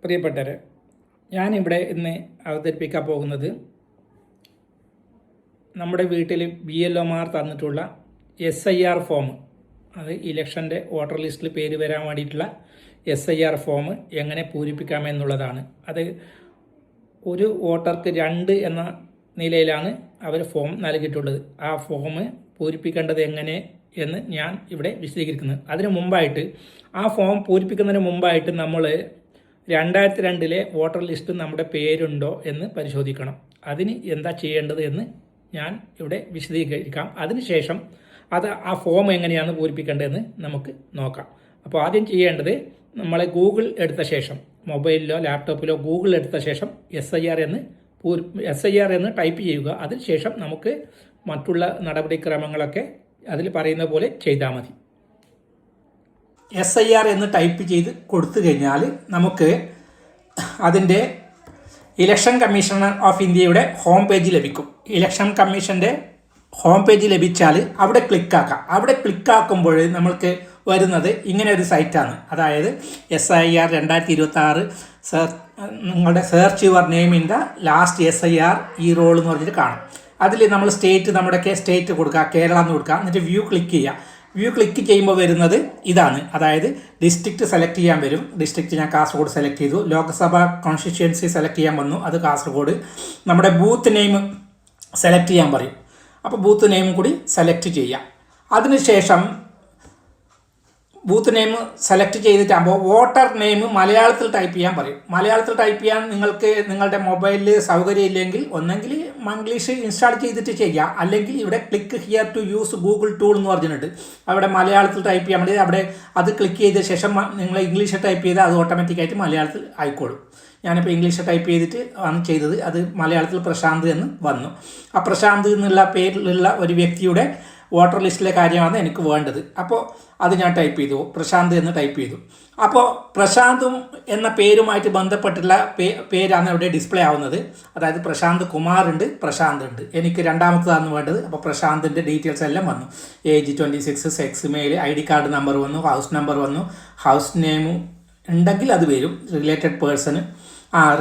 പ്രിയപ്പെട്ടവരെ, ഞാനിവിടെ ഇന്ന് അവതരിപ്പിക്കാൻ പോകുന്നത് നമ്മുടെ വീട്ടിൽ BLOമാർ തന്നിട്ടുള്ള SIR ഫോം, അത് ഇലക്ഷൻ്റെ വോട്ടർ ലിസ്റ്റിൽ പേര് വരാൻ വേണ്ടിയിട്ടുള്ള SIR ഫോം എങ്ങനെ പൂരിപ്പിക്കാമെന്നുള്ളതാണ്. അത് ഒരു വോട്ടർക്ക് 2 എന്ന നിലയിലാണ് അവർ ഫോം നൽകിയിട്ടുള്ളത്. ആ ഫോം പൂരിപ്പിക്കേണ്ടത് എങ്ങനെ എന്ന് ഞാൻ ഇവിടെ വിശദീകരിക്കുന്നത്. അതിന് മുമ്പായിട്ട്, ആ ഫോം പൂരിപ്പിക്കുന്നതിന് മുമ്പായിട്ട് നമ്മൾ 2002 വോട്ടർ ലിസ്റ്റ് നമ്മുടെ പേരുണ്ടോ എന്ന് പരിശോധിക്കണം. അതിന് എന്താ ചെയ്യേണ്ടത് എന്ന് ഞാൻ ഇവിടെ വിശദീകരിക്കാം. അതിനുശേഷം ആ ഫോം എങ്ങനെയാണ് പൂരിപ്പിക്കേണ്ടതെന്ന് നമുക്ക് നോക്കാം. അപ്പോൾ ആദ്യം ചെയ്യേണ്ടത്, നമ്മളെ ഗൂഗിൾ എടുത്ത ശേഷം, മൊബൈലിലോ ലാപ്ടോപ്പിലോ ഗൂഗിൾ എടുത്ത ശേഷം SIR എന്ന് ടൈപ്പ് ചെയ്യുക. അതിനുശേഷം നമുക്ക് മറ്റുള്ള നടപടിക്രമങ്ങളൊക്കെ അതിൽ പറയുന്ന പോലെ ചെയ്താൽ മതി. SIR എന്ന് ടൈപ്പ് ചെയ്ത് കൊടുത്തു കഴിഞ്ഞാൽ നമുക്ക് അതിൻ്റെ ഇലക്ഷൻ കമ്മീഷണർ ഓഫ് ഇന്ത്യയുടെ ഹോം പേജ് ലഭിക്കും. ഇലക്ഷൻ കമ്മീഷൻ്റെ ഹോം പേജ് ലഭിച്ചാൽ അവിടെ ക്ലിക്കാക്കാം. അവിടെ ക്ലിക്കാക്കുമ്പോൾ നമ്മൾക്ക് വരുന്നത് ഇങ്ങനെ ഒരു സൈറ്റാണ്. അതായത് SIR 2026 നിങ്ങളുടെ search your name in the last SIR ഈ റോൾ എന്ന് പറഞ്ഞിട്ട് കാണും. അതിൽ നമ്മൾ നമ്മുടെയൊക്കെ സ്റ്റേറ്റ് കൊടുക്കുക, കേരള എന്ന് കൊടുക്കുക. എന്നിട്ട് വ്യൂ ക്ലിക്ക് ചെയ്യുക. വ്യൂ ക്ലിക്ക് ചെയ്യുമ്പോൾ വരുന്നത് ഇതാണ്. അതായത് ഡിസ്ട്രിക്റ്റ് സെലക്ട് ചെയ്യാൻ വരും. ഡിസ്ട്രിക്റ്റ് ഞാൻ കാസർഗോഡ് സെലക്ട് ചെയ്തു. ലോക്സഭ കോൺസ്റ്റിറ്റ്യുവൻസി സെലക്ട് ചെയ്യാൻ വന്നു, അത് കാസർഗോഡ്. നമ്മുടെ ബൂത്ത് നെയിം സെലക്ട് ചെയ്യാൻ പറയും. അപ്പോൾ ബൂത്ത് നെയിം കൂടി സെലക്ട് ചെയ്യാം. അതിനുശേഷം ബൂത്ത് നെയിം സെലക്ട് ചെയ്തിട്ടാകുമ്പോൾ വോട്ടർ നെയിം മലയാളത്തിൽ ടൈപ്പ് ചെയ്യാൻ പറയും. മലയാളത്തിൽ ടൈപ്പ് ചെയ്യാൻ നിങ്ങൾക്ക് നിങ്ങളുടെ മൊബൈലിൽ സൗകര്യം ഇല്ലെങ്കിൽ ഒന്നെങ്കിൽ മംഗ്ലീഷ് ഇൻസ്റ്റാൾ ചെയ്തിട്ട് ചെയ്യാം, അല്ലെങ്കിൽ ഇവിടെ click here to use Google tool എന്ന് പറഞ്ഞിട്ടുണ്ട്. അവിടെ മലയാളത്തിൽ ടൈപ്പ് ചെയ്യാൻ വേണ്ടി അവിടെ അത് ക്ലിക്ക് ചെയ്ത ശേഷം നിങ്ങൾ ഇംഗ്ലീഷ് ടൈപ്പ് ചെയ്താൽ അത് ഓട്ടോമാറ്റിക്കായിട്ട് മലയാളത്തിൽ ആയിക്കോളും. ഞാനിപ്പോൾ ഇംഗ്ലീഷ് ടൈപ്പ് ചെയ്തിട്ട് ആണ് ചെയ്തത്. അത് മലയാളത്തിൽ പ്രശാന്ത് എന്ന് വന്നു. ആ പ്രശാന്ത് എന്നുള്ള പേരിലുള്ള ഒരു വ്യക്തിയുടെ വോട്ടർ ലിസ്റ്റിലെ കാര്യമാണ് എനിക്ക് വേണ്ടത്. അപ്പോൾ അത് ഞാൻ ടൈപ്പ് ചെയ്തു, പ്രശാന്ത് എന്ന് ടൈപ്പ് ചെയ്തു. അപ്പോൾ പ്രശാന്തും എന്ന പേരുമായിട്ട് ബന്ധപ്പെട്ടുള്ള പേരാണ് ഇവിടെ ഡിസ്പ്ലേ ആവുന്നത്. അതായത് പ്രശാന്ത് കുമാർ ഉണ്ട്, പ്രശാന്ത് ഉണ്ട്. എനിക്ക് രണ്ടാമത്തതാണ് വേണ്ടത്. അപ്പോൾ പ്രശാന്തിൻ്റെ ഡീറ്റെയിൽസ് എല്ലാം വന്നു. Age 26, sex male, ID card number വന്നു, ഹൗസ് നമ്പർ വന്നു, ഹൗസ് നെയിമും ഉണ്ടെങ്കിൽ അത് വരും. റിലേറ്റഡ് പേഴ്സണ്,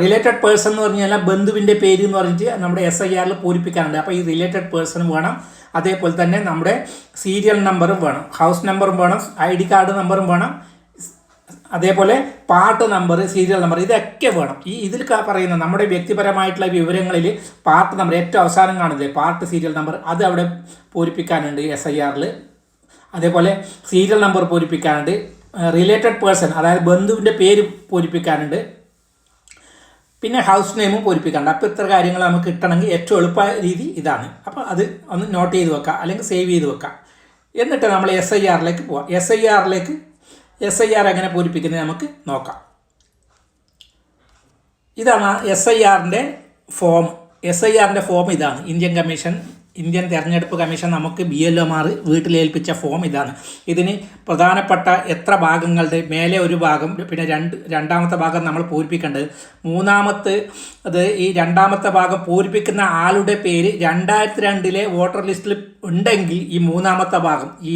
റിലേറ്റഡ് പേഴ്സൺ എന്ന് പറഞ്ഞാൽ ബന്ധുവിൻ്റെ പേര് എന്ന് പറഞ്ഞിട്ട് നമ്മുടെ SIR പൂരിപ്പിക്കാനുണ്ട്. അപ്പോൾ ഈ റിലേറ്റഡ് പേഴ്സൺ വേണം. അതേപോലെ തന്നെ നമ്മുടെ സീരിയൽ നമ്പറും വേണം, ഹൗസ് നമ്പറും വേണം, ID കാർഡ് നമ്പറും വേണം, അതേപോലെ പാർട്ട് നമ്പർ, സീരിയൽ നമ്പർ, ഇതൊക്കെ വേണം. ഇതിൽ പറയുന്ന നമ്മുടെ വ്യക്തിപരമായിട്ടുള്ള വിവരങ്ങളിൽ പാർട്ട് നമ്പർ ഏറ്റവും അവസാനം കാണില്ലേ, പാർട്ട് സീരിയൽ നമ്പർ, അത് അവിടെ പൂരിപ്പിക്കാനുണ്ട് SIR. അതേപോലെ സീരിയൽ നമ്പർ പൂരിപ്പിക്കാനുണ്ട്. റിലേറ്റഡ് പേഴ്സൺ അതായത് ബന്ധുവിൻ്റെ പേര് പൂരിപ്പിക്കാനുണ്ട്. പിന്നെ ഹൗസ് നെയിമും പൂരിപ്പിക്കാനുണ്ട്. അപ്പോൾ ഇത്ര കാര്യങ്ങൾ നമുക്ക് കിട്ടണമെങ്കിൽ ഏറ്റവും എളുപ്പ രീതി ഇതാണ്. അപ്പോൾ അത് ഒന്ന് നോട്ട് ചെയ്ത് വെക്കാം, അല്ലെങ്കിൽ സേവ് ചെയ്ത് വെക്കാം. എന്നിട്ട് നമ്മൾ SIRലേക്ക് പോവാം. SIR എങ്ങനെ പൂരിപ്പിക്കുന്നത് നമുക്ക് നോക്കാം. ഇതാണ് SIRൻ്റെ ഫോം. SIRൻ്റെ ഫോം ഇതാണ്. ഇന്ത്യൻ തെരഞ്ഞെടുപ്പ് കമ്മീഷൻ നമുക്ക് BLOമാർ വീട്ടിലേൽപ്പിച്ച ഫോം ഇതാണ്. ഇതിന് പ്രധാനപ്പെട്ട എത്ര ഭാഗങ്ങളുടെ മേലെ ഒരു ഭാഗം, പിന്നെ രണ്ടാമത്തെ ഭാഗം നമ്മൾ പൂരിപ്പിക്കേണ്ടത്. ഈ രണ്ടാമത്തെ ഭാഗം പൂരിപ്പിക്കുന്ന ആളുടെ പേര് 2002 വോട്ടർ ലിസ്റ്റിൽ ഉണ്ടെങ്കിൽ ഈ മൂന്നാമത്തെ ഭാഗം, ഈ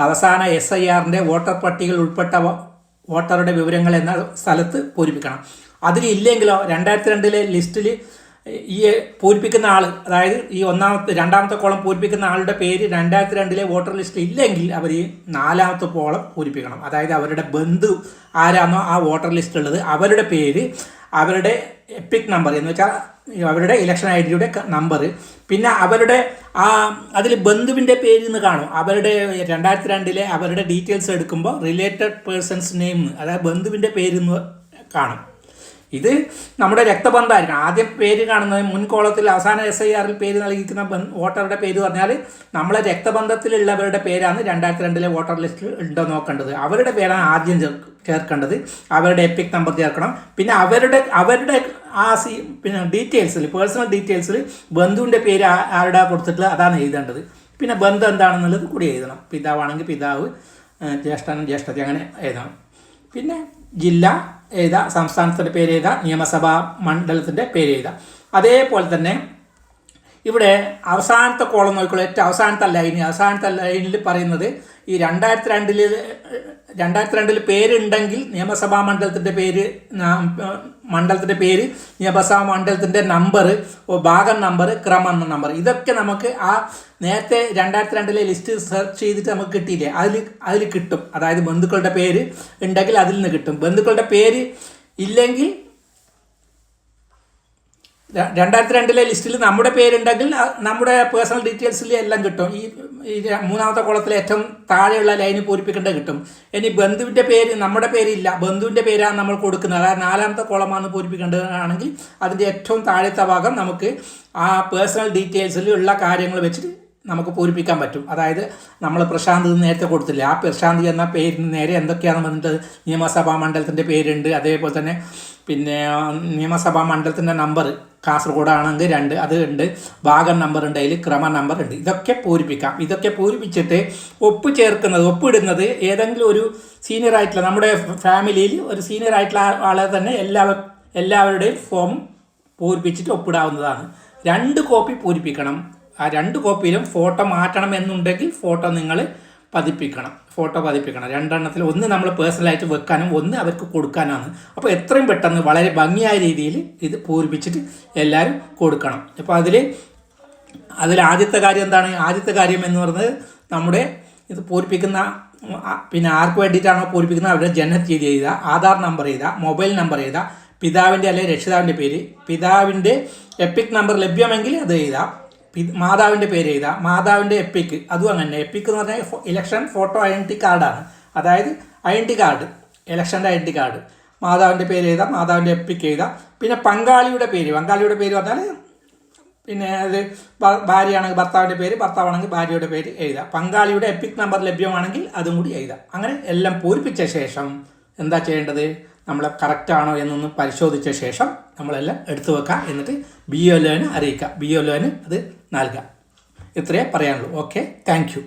അവസാന SIRൻ്റെ വോട്ടർ പട്ടികയിൽ ഉൾപ്പെട്ട വോട്ടറുടെ വിവരങ്ങൾ എന്ന സ്ഥലത്ത് പൂരിപ്പിക്കണം. അതിലില്ലെങ്കിലോ 2002 ലിസ്റ്റിൽ ഈ പൂരിപ്പിക്കുന്ന ആൾ, അതായത് ഈ രണ്ടാമത്തെ കോളം പൂരിപ്പിക്കുന്ന ആളുടെ പേര് 2002 വോട്ടർ ലിസ്റ്റിൽ ഇല്ലെങ്കിൽ അവർ ഈ 4ാമത്തെ കോളം പൂരിപ്പിക്കണം. അതായത് അവരുടെ ബന്ധു ആരാണോ ആ വോട്ടർ ലിസ്റ്റുള്ളത് അവരുടെ പേര്, അവരുടെ എപ്പിക് നമ്പർ എന്ന് വെച്ചാൽ അവരുടെ ഇലക്ഷൻ ID നമ്പർ, പിന്നെ അവരുടെ അതിൽ ബന്ധുവിൻ്റെ പേര് എന്ന് കാണും. അവരുടെ 2002 അവരുടെ ഡീറ്റെയിൽസ് എടുക്കുമ്പോൾ റിലേറ്റഡ് പേഴ്സൺസ് നെയിം, അതായത് ബന്ധുവിൻ്റെ പേര് എന്ന് കാണും. ഇത് നമ്മുടെ രക്തബന്ധമായിരിക്കണം. ആദ്യം പേര് കാണുന്നത് മുൻകോളത്തിൽ അവസാന SIRൽ പേര് നൽകിയിരിക്കുന്ന വോട്ടറുടെ പേര് പറഞ്ഞാൽ നമ്മളെ രക്തബന്ധത്തിലുള്ളവരുടെ പേരാണ് 2002 വോട്ടർ ലിസ്റ്റിൽ ഉണ്ടോ നോക്കേണ്ടത്. അവരുടെ പേരാണ് ആദ്യം ചേർക്കേണ്ടത്. അവരുടെ എപ്പിക് നമ്പർ ചേർക്കണം. പിന്നെ അവരുടെ പിന്നെ ഡീറ്റെയിൽസിൽ, പേഴ്സണൽ ഡീറ്റെയിൽസിൽ ബന്ധുവിൻ്റെ പേര് ആരുടെ കൊടുത്തിട്ടുള്ളത് അതാണ് എഴുതേണ്ടത്. പിന്നെ ബന്ധം എന്താണെന്നുള്ളത് കൂടി എഴുതണം. പിതാവാണെങ്കിൽ പിതാവ്, ജ്യേഷ്ഠനും ജ്യേഷ്ഠതി, അങ്ങനെ എഴുതണം. പിന്നെ ജില്ല എഴുതാം, സംസ്ഥാനത്തിൻ്റെ പേര് എഴുതാം, നിയമസഭാ മണ്ഡലത്തിൻ്റെ പേര് എഴുതാം. അതേപോലെ തന്നെ ഇവിടെ അവസാനത്തെ കോളം നോക്കിക്കോളൂ. ഏറ്റവും അവസാനത്തെ ലൈനിൽ പറയുന്നത് ഈ 2002 2002 പേരുണ്ടെങ്കിൽ നിയമസഭാ മണ്ഡലത്തിൻ്റെ പേര്, നിയമസഭാ മണ്ഡലത്തിൻ്റെ നമ്പർ, ഭാഗം നമ്പർ, ക്രമം നമ്പർ, ഇതൊക്കെ നമുക്ക് ആ നേരത്തെ 2002 ലിസ്റ്റ് സെർച്ച് ചെയ്തിട്ട് നമുക്ക് കിട്ടിയില്ലേ, അതിൽ കിട്ടും. അതായത് ബന്ധുക്കളുടെ പേര് ഉണ്ടെങ്കിൽ അതിൽ നിന്ന് കിട്ടും. ബന്ധുക്കളുടെ പേര് ഇല്ലെങ്കിൽ 2002 ലിസ്റ്റിൽ നമ്മുടെ പേരുണ്ടെങ്കിൽ നമ്മുടെ പേഴ്സണൽ ഡീറ്റെയിൽസിൽ എല്ലാം കിട്ടും. ഈ മൂന്നാമത്തെ കോളത്തിൽ ഏറ്റവും താഴെയുള്ള ലൈന് പൂരിപ്പിക്കേണ്ടത് കിട്ടും. ഇനി ബന്ധുവിൻ്റെ പേര്, നമ്മുടെ പേരില്ല, ബന്ധുവിൻ്റെ പേരാണ് നമ്മൾ കൊടുക്കുന്നത്, അതായത് 4ാമത്തെ കോളമാണ് പൂരിപ്പിക്കേണ്ടതാണെങ്കിൽ അതിൻ്റെ ഏറ്റവും താഴത്തെ ഭാഗം നമുക്ക് ആ പേഴ്സണൽ ഡീറ്റെയിൽസിൽ ഉള്ള കാര്യങ്ങൾ വെച്ചിട്ട് നമുക്ക് പൂരിപ്പിക്കാൻ പറ്റും. അതായത് നമ്മൾ പ്രശാന്ത് നേരത്തെ കൊടുത്തില്ല, ആ പ്രശാന്ത് എന്ന പേരിന് നേരെ എന്തൊക്കെയാണെന്ന് പറഞ്ഞിട്ട് നിയമസഭാ മണ്ഡലത്തിൻ്റെ പേരുണ്ട്, അതേപോലെ തന്നെ പിന്നെ നിയമസഭാ മണ്ഡലത്തിൻ്റെ നമ്പർ കാസർഗോഡാണെങ്കിൽ 2 അത് ഉണ്ട്, ഭാഗം നമ്പർ ഉണ്ട്, അതിൽ ക്രമ നമ്പർ ഉണ്ട്. ഇതൊക്കെ പൂരിപ്പിക്കാം. ഇതൊക്കെ പൂരിപ്പിച്ചിട്ട് ഒപ്പിടുന്നത് ഏതെങ്കിലും ഒരു സീനിയർ ആയിട്ടുള്ള, നമ്മുടെ ഫാമിലിയിൽ ഒരു സീനിയർ ആയിട്ടുള്ള ആളെ തന്നെ എല്ലാവരുടെയും ഫോം പൂരിപ്പിച്ചിട്ട് ഒപ്പിടാവുന്നതാണ്. 2 കോപ്പി പൂരിപ്പിക്കണം. ആ 2 കോപ്പിയിലും ഫോട്ടോ മാറ്റണം എന്നുണ്ടെങ്കിൽ ഫോട്ടോ നിങ്ങൾ പതിപ്പിക്കണം. 2 ഒന്ന് നമ്മൾ പേഴ്സണലായിട്ട് വെക്കാനും ഒന്ന് അവർക്ക് കൊടുക്കാനാണ്. അപ്പോൾ എത്രയും പെട്ടെന്ന് വളരെ ഭംഗിയായ രീതിയിൽ ഇത് പൂരിപ്പിച്ചിട്ട് എല്ലാവരും കൊടുക്കണം. അപ്പോൾ അതിൽ ആദ്യത്തെ കാര്യം എന്താണ്? ആദ്യത്തെ കാര്യം എന്ന് പറയുന്നത് നമ്മുടെ ഇത് പൂരിപ്പിക്കുന്ന പിന്നെ ആർക്ക് വേണ്ടിയിട്ടാണോ പൂരിപ്പിക്കുന്നത് അവരുടെ ജനനത്തീയതി എഴുതുക, ആധാർ നമ്പർ എഴുതുക, മൊബൈൽ നമ്പർ എഴുതുക, പിതാവിൻ്റെ അല്ലെങ്കിൽ രക്ഷിതാവിൻ്റെ പേര്, പിതാവിൻ്റെ എപ്പിക് നമ്പർ ലഭ്യമെങ്കിൽ അത് എഴുതുക, മാതാവിൻ്റെ പേര് എഴുതുക, മാതാവിൻ്റെ എപ്പിക്ക് അതും അങ്ങനെ. എപ്പിക്ക് എന്ന് പറഞ്ഞാൽ ഇലക്ഷൻ ഫോട്ടോ ഐഡൻറ്റി കാർഡാണ്. അതായത് ഐഡൻറ്റി കാർഡ്, ഇലക്ഷൻ്റെ ഐഡൻറ്റി കാർഡ്. മാതാവിൻ്റെ പേര് എഴുതാം, മാതാവിൻ്റെ എപ്പിക്ക് എഴുതാം. പിന്നെ പങ്കാളിയുടെ പേര് പറഞ്ഞാൽ പിന്നെ അത് ഭാര്യയാണെങ്കിൽ ഭർത്താവിൻ്റെ പേര്, ഭർത്താവാണെങ്കിൽ ഭാര്യയുടെ പേര് എഴുതാം. പങ്കാളിയുടെ എപ്പിക് നമ്പർ ലഭ്യമാണെങ്കിൽ അതും കൂടി എഴുതാം. അങ്ങനെ എല്ലാം പൂരിപ്പിച്ച ശേഷം എന്താ ചെയ്യേണ്ടത്? നമ്മൾ കറക്റ്റാണോ എന്നൊന്ന് പരിശോധിച്ച ശേഷം നമ്മളെല്ലാം എടുത്തു വെക്കുക. എന്നിട്ട് BLOന് അറിയിക്കുക, BLOന് അത് നൽകുക. ഇത്രയേ പറയാനുള്ളൂ. Okay, thank you.